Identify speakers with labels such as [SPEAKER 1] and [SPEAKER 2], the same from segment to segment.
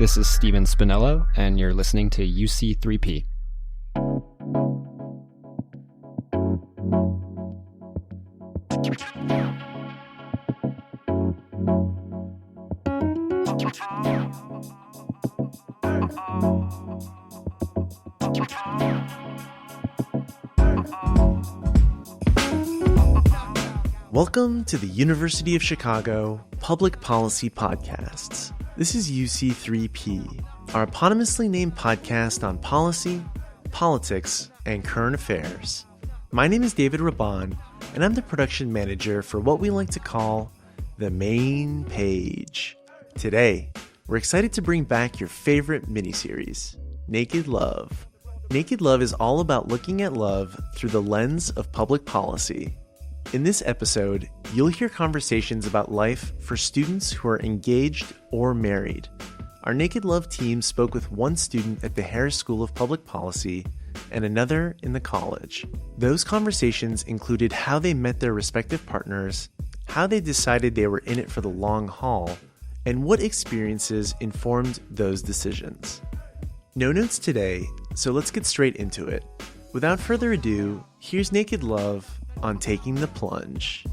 [SPEAKER 1] This is Steven Spinello, and you're listening to UC3P.
[SPEAKER 2] Welcome to the University of Chicago Public Policy Podcasts. This is UC3P, our eponymously named podcast on policy, politics, and current affairs. My name is David Raban, and I'm the production manager for what we like to call the main page. Today, we're excited to bring back your favorite miniseries, Naked Love. Naked Love is all about looking at love through the lens of public policy. In this episode, you'll hear conversations about life for students who are engaged or married. Our Naked Love team spoke with one student at the Harris School of Public Policy and another in the college. Those conversations included how they met their respective partners, how they decided they were in it for the long haul, and what experiences informed those decisions. No notes today, so let's get straight into it. Without further ado, here's Naked Love on Taking the Plunge.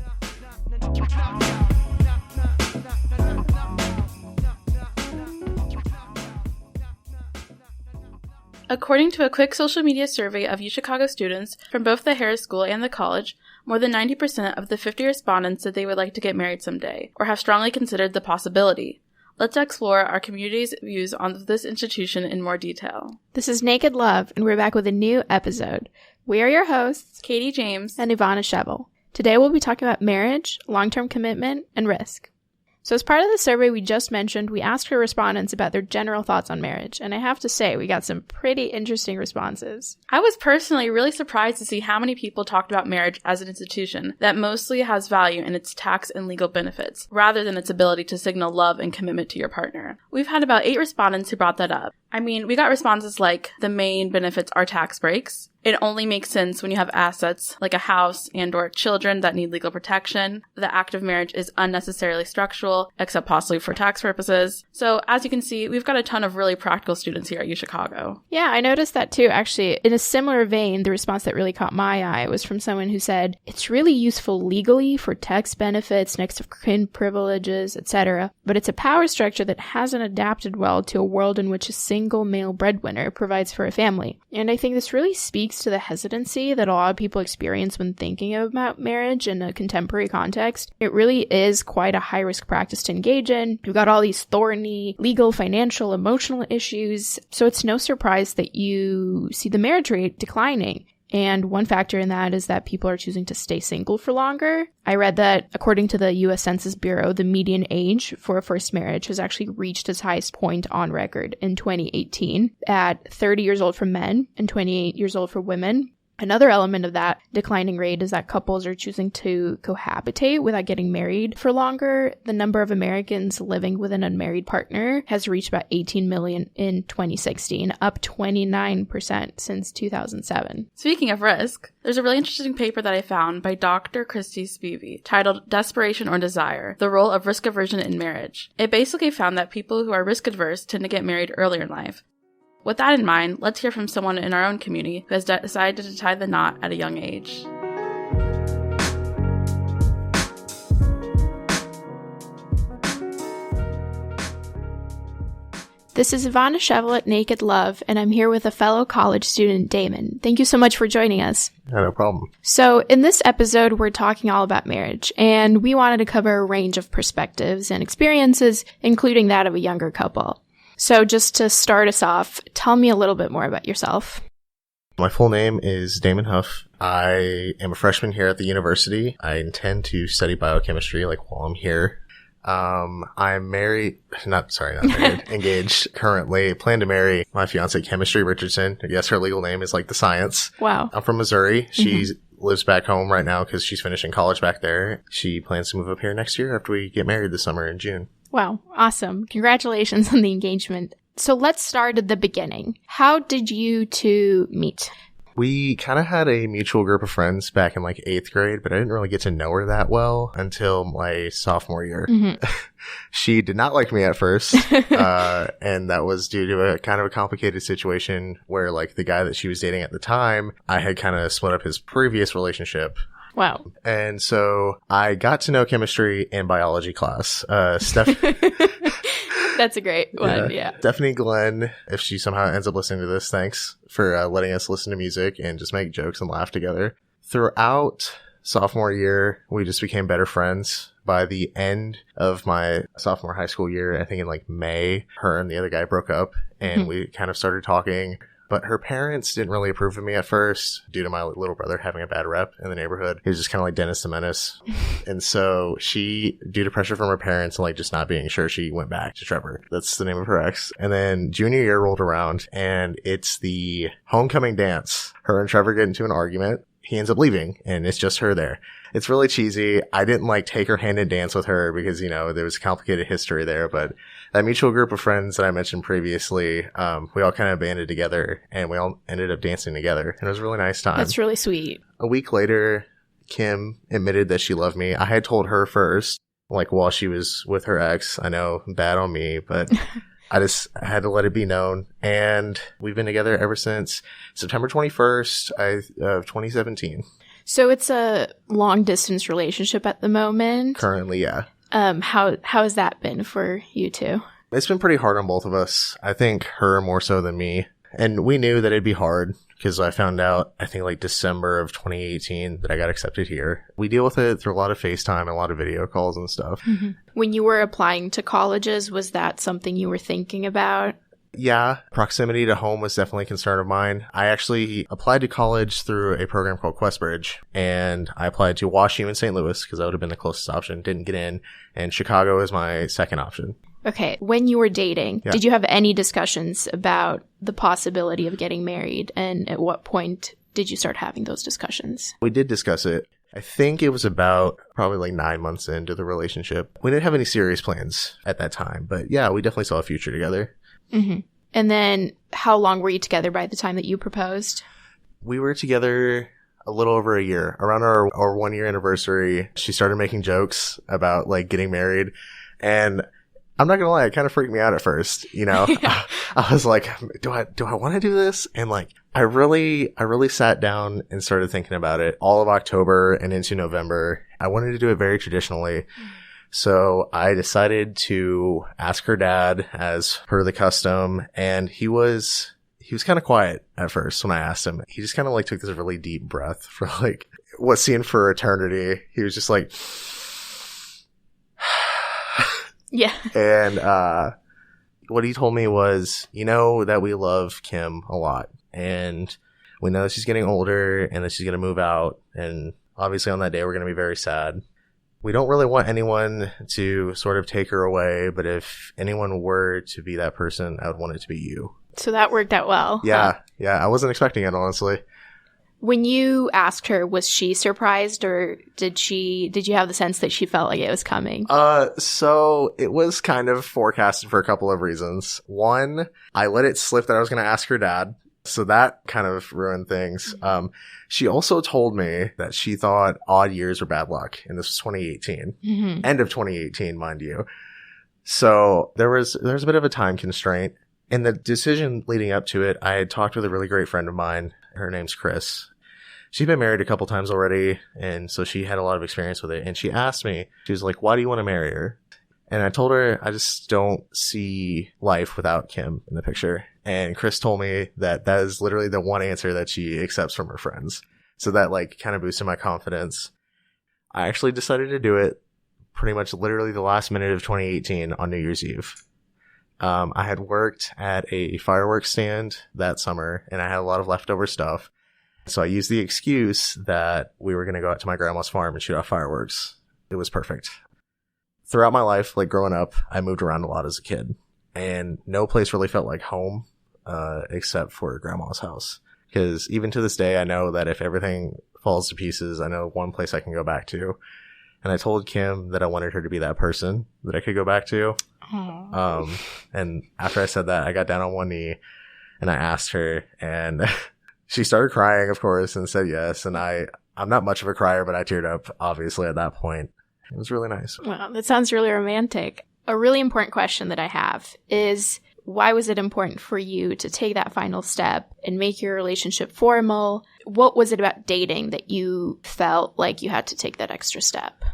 [SPEAKER 3] According to a quick social media survey of UChicago students from both the Harris School and the college, more than 90% of the 50 respondents said they would like to get married someday, or have strongly considered the possibility. Let's explore our community's views on this institution in more detail.
[SPEAKER 4] This is Naked Love, and we're back with a new episode. We are your hosts,
[SPEAKER 3] Katie James
[SPEAKER 4] and Ivanna Shevel. Today we'll be talking about marriage, long-term commitment, and risk. So as part of the survey we just mentioned, we asked our respondents about their general thoughts on marriage, and I have to say we got some pretty interesting responses.
[SPEAKER 3] I was personally really surprised to see how many people talked about marriage as an institution that mostly has value in its tax and legal benefits, rather than its ability to signal love and commitment to your partner. We've had about 8 respondents who brought that up. We got responses like, the main benefits are tax breaks. It only makes sense when you have assets like a house and or children that need legal protection. The act of marriage is unnecessarily structural, except possibly for tax purposes. So as you can see, we've got a ton of really practical students here at UChicago.
[SPEAKER 4] Yeah, I noticed that too. Actually, in a similar vein, the response that really caught my eye was from someone who said, it's really useful legally for tax benefits, next of kin privileges, etc. But it's a power structure that hasn't adapted well to a world in which a single male breadwinner provides for a family. And I think this really speaks to the hesitancy that a lot of people experience when thinking about marriage in a contemporary context. It really is quite a high-risk practice to engage in. You've got all these thorny legal, financial, emotional issues, so it's no surprise that you see the marriage rate declining. And one factor in that is that people are choosing to stay single for longer. I read that according to the U.S. Census Bureau, the median age for a first marriage has actually reached its highest point on record in 2018 at 30 years old for men and 28 years old for women. Another element of that declining rate is that couples are choosing to cohabitate without getting married for longer. The number of Americans living with an unmarried partner has reached about 18 million in 2016, up 29% since 2007.
[SPEAKER 3] Speaking of risk, there's a really interesting paper that I found by Dr. Christy Spivey titled Desperation or Desire, the Role of Risk Aversion in Marriage. It basically found that people who are risk adverse tend to get married earlier in life. With that in mind, let's hear from someone in our own community who has decided to tie the knot at a young age.
[SPEAKER 4] This is Ivanna Shevel at Naked Love, and I'm here with a fellow college student, Damon. Thank you so much for joining us.
[SPEAKER 5] Yeah, no problem.
[SPEAKER 4] So in this episode, we're talking all about marriage, and we wanted to cover a range of perspectives and experiences, including that of a younger couple. So just to start us off, tell me a little bit more about yourself.
[SPEAKER 5] My full name is Damon Huff. I am a freshman here at the university. I intend to study biochemistry while I'm here. I'm married, not married, engaged currently. Plan to marry my fiance, Chemistry Richardson. Yes, her legal name is like the science.
[SPEAKER 4] Wow.
[SPEAKER 5] I'm from Missouri. She lives back home right now because she's finishing college back there. She plans to move up here next year after we get married this summer in June.
[SPEAKER 4] Wow. Awesome. Congratulations on the engagement. So let's start at the beginning. How did you two meet?
[SPEAKER 5] We kind of had a mutual group of friends back in like 8th grade, but I didn't really get to know her that well until my sophomore year. She did not like me at first, and that was due to a kind of a complicated situation where like the guy that she was dating at the time, I had kind of split up his previous relationship.
[SPEAKER 4] Wow.
[SPEAKER 5] And so I got to know chemistry in biology class.
[SPEAKER 4] That's a great one, yeah.
[SPEAKER 5] Stephanie Glenn, if she somehow ends up listening to this, thanks for letting us listen to music and just make jokes and laugh together. Throughout sophomore year, we just became better friends. By the end of my sophomore high school year, I think in like May, her and the other guy broke up and we kind of started talking. But her parents didn't really approve of me at first due to my little brother having a bad rep in the neighborhood. He was just kind of like Dennis the Menace. And so she, due to pressure from her parents and like just not being sure, she went back to Trevor. That's the name of her ex. And then junior year rolled around and it's the homecoming dance. Her and Trevor get into an argument. He ends up leaving and it's just her there. It's really cheesy. I didn't like take her hand and dance with her because, you know, there was a complicated history there, but that mutual group of friends that I mentioned previously, we all kind of banded together and we all ended up dancing together. And it was a really nice time.
[SPEAKER 4] That's really sweet.
[SPEAKER 5] A week later, Kim admitted that she loved me. I had told her first, like while she was with her ex. I know, bad on me, but I had to let it be known. And we've been together ever since September 21st of 2017.
[SPEAKER 4] So it's a long distance relationship at the moment.
[SPEAKER 5] Currently, yeah.
[SPEAKER 4] How has that been for you two?
[SPEAKER 5] It's been pretty hard on both of us. I think her more so than me. And we knew that it'd be hard because I found out, I think like December of 2018 that I got accepted here. We deal with it through a lot of FaceTime and a lot of video calls and stuff.
[SPEAKER 4] When you were applying to colleges, was that something you were thinking about?
[SPEAKER 5] Yeah, proximity to home was definitely a concern of mine. I actually applied to college through a program called QuestBridge, and I applied to WashU in St. Louis because that would have been the closest option. Didn't get in, and Chicago is my second option.
[SPEAKER 4] Okay, when you were dating, did you have any discussions about the possibility of getting married, and at what point did you start having those discussions?
[SPEAKER 5] We did discuss it. I think it was about probably like 9 months into the relationship. We didn't have any serious plans at that time, but yeah, we definitely saw a future together.
[SPEAKER 4] And then how long were you together by the time that you proposed?
[SPEAKER 5] We were together a little over a year. Around our 1 year anniversary, she started making jokes about like getting married. And I'm not gonna lie, it kind of freaked me out at first. You know, I was like, do I want to do this? And like, I really sat down and started thinking about it all of October and into November. I wanted to do it very traditionally. So I decided to ask her dad as per the custom, and he was kind of quiet at first when I asked him. He just kind of like took this really deep breath for like what seemed for eternity. He was just like,
[SPEAKER 4] yeah.
[SPEAKER 5] And what he told me was, you know that we love Kim a lot, and we know that she's getting older and that she's going to move out, and obviously on that day we're going to be very sad. We don't really want anyone to sort of take her away, but if anyone were to be that person, I would want it to be you.
[SPEAKER 4] So that worked out well.
[SPEAKER 5] Yeah. Yeah. I wasn't expecting it, honestly.
[SPEAKER 4] When you asked her, was she surprised, or did you have the sense that she felt like it was coming?
[SPEAKER 5] So it was kind of forecasted for a couple of reasons. One, I let it slip that I was going to ask her dad. So that kind of ruined things. She also told me that she thought odd years were bad luck. And this was 2018. End of 2018, mind you. So there was a bit of a time constraint. In the decision leading up to it, I had talked with a really great friend of mine. Her name's Chris. She's been married a couple times already. And so she had a lot of experience with it. And she asked me, she was like, why do you want to marry her? And I told her I just don't see life without Kim in the picture. And Chris told me that is literally the one answer that she accepts from her friends. So that like kind of boosted my confidence. I actually decided to do it pretty much literally the last minute of 2018 on New Year's Eve. I had worked at a fireworks stand that summer and I had a lot of leftover stuff. So I used the excuse that we were going to go out to my grandma's farm and shoot off fireworks. It was perfect. Throughout my life, like growing up, I moved around a lot as a kid, and no place really felt like home, except for grandma's house. Because even to this day, I know that if everything falls to pieces, I know one place I can go back to. And I told Kim that I wanted her to be that person that I could go back to. And after I said that, I got down on one knee and I asked her, and she started crying, of course, and said yes. And I'm not much of a crier, but I teared up, obviously, at that point. It was really nice.
[SPEAKER 4] Wow, that sounds really romantic. A really important question that I have is, why was it important for you to take that final step and make your relationship formal? What was it about dating that you felt like you had to take that extra step?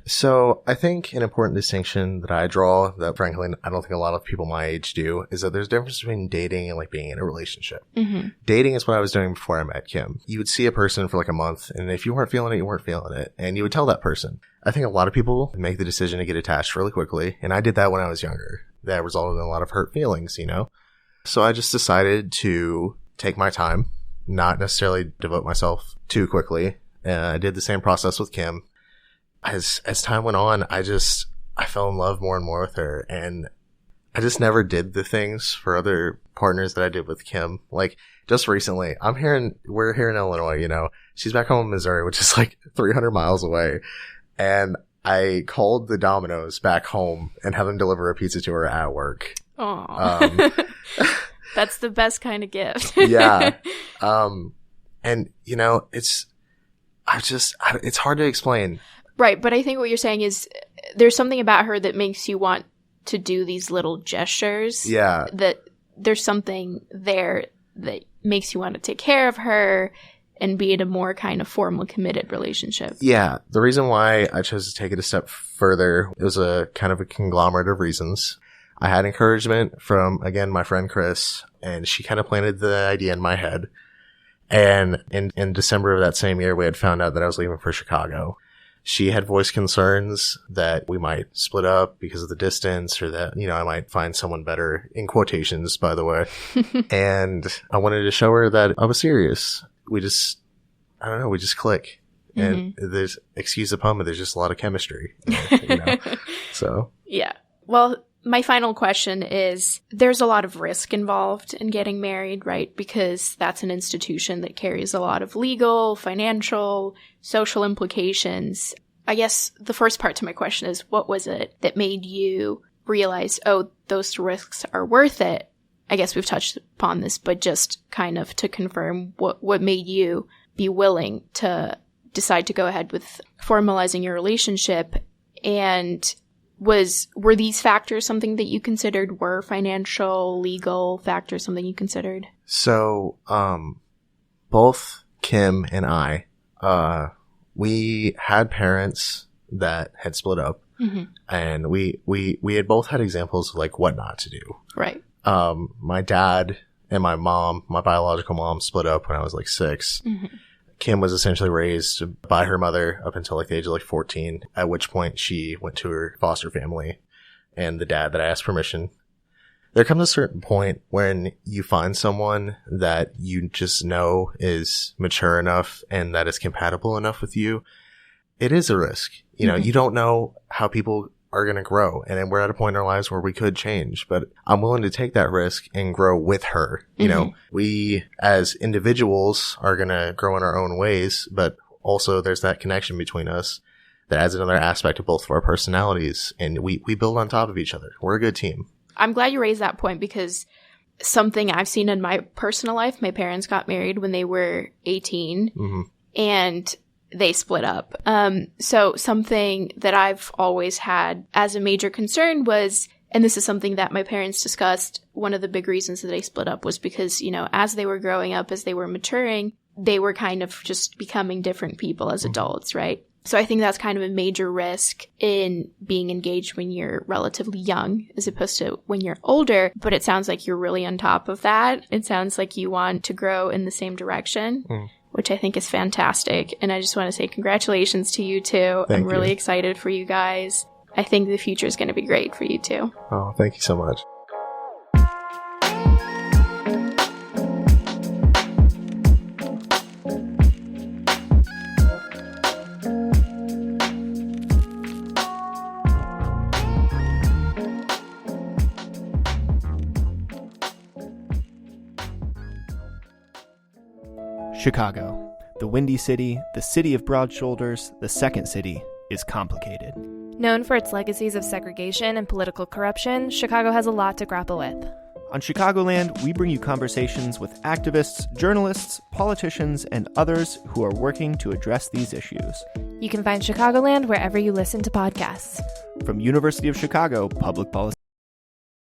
[SPEAKER 5] So I think an important distinction that I draw that frankly I don't think a lot of people my age do is that there's a difference between dating and like being in a relationship.
[SPEAKER 4] Mm-hmm.
[SPEAKER 5] Dating is what I was doing before I met Kim. You would see a person for like a month, and if you weren't feeling it, you weren't feeling it. And you would tell that person. I think a lot of people make the decision to get attached really quickly. And I did that when I was younger. That resulted in a lot of hurt feelings, you know? So I just decided to take my time, not necessarily devote myself too quickly. I did the same process with Kim. As time went on, I fell in love more and more with her, and I just never did the things for other partners that I did with Kim. Like, just recently, we're here in Illinois, you know, she's back home in Missouri, which is like 300 miles away, and I called the Domino's back home and had them deliver a pizza to her at work.
[SPEAKER 4] Aww. That's the best kind of gift.
[SPEAKER 5] Yeah. And you know, it's hard to explain.
[SPEAKER 4] Right, but I think what you're saying is there's something about her that makes you want to do these little gestures.
[SPEAKER 5] Yeah.
[SPEAKER 4] That there's something there that makes you want to take care of her and be in a more kind of formal, committed relationship.
[SPEAKER 5] Yeah. The reason why I chose to take it a step further, it was a kind of a conglomerate of reasons. I had encouragement from, again, my friend Chris, and she kind of planted the idea in my head. And in December of that same year, we had found out that I was leaving for Chicago. She had voiced concerns that we might split up because of the distance, or that, you know, I might find someone better, in quotations, by the way. And I wanted to show her that I was serious. We just click. And there's, excuse the pun, but there's just a lot of chemistry, you know? So.
[SPEAKER 4] Yeah. Well, my final question is, there's a lot of risk involved in getting married, right? Because that's an institution that carries a lot of legal, financial, social implications. I guess the first part to my question is, what was it that made you realize, oh, those risks are worth it? I guess we've touched upon this, but just kind of to confirm, what made you be willing to decide to go ahead with formalizing your relationship? And were these factors something that you considered? Were financial, legal factors something you considered?
[SPEAKER 5] So, both Kim and I, we had parents that had split up, and we had both had examples of like what not to do.
[SPEAKER 4] Right.
[SPEAKER 5] My dad and my mom, my biological mom, split up when I was like 6. Kim was essentially raised by her mother up until like the age of like 14, at which point she went to her foster family and the dad that I asked permission. There comes a certain point when you find someone that you just know is mature enough and that is compatible enough with you. It is a risk. You know, you don't know how people are going to grow. And then we're at a point in our lives where we could change, but I'm willing to take that risk and grow with her. You know, we as individuals are going to grow in our own ways, but also there's that connection between us that adds another aspect of both of our personalities. And we build on top of each other. We're a good team.
[SPEAKER 4] I'm glad you raised that point, because something I've seen in my personal life, my parents got married when they were 18 and they split up. So something that I've always had as a major concern was, and this is something that my parents discussed, one of the big reasons that they split up was because, you know, as they were growing up, as they were maturing, they were kind of just becoming different people as adults, right? So I think that's kind of a major risk in being engaged when you're relatively young as opposed to when you're older. But it sounds like you're really on top of that. It sounds like you want to grow in the same direction, which I think is fantastic. And I just want to say congratulations to you two. I'm really excited for you guys. I think the future is going to be great for you two.
[SPEAKER 5] Oh, thank you so much.
[SPEAKER 2] Chicago, the Windy City, the city of broad shoulders, the second city, is complicated.
[SPEAKER 6] Known for its legacies of segregation and political corruption, Chicago has a lot to grapple with.
[SPEAKER 2] On Chicagoland, we bring you conversations with activists, journalists, politicians, and others who are working to address these issues.
[SPEAKER 6] You can find Chicagoland wherever you listen to podcasts.
[SPEAKER 2] From University of Chicago Public Policy.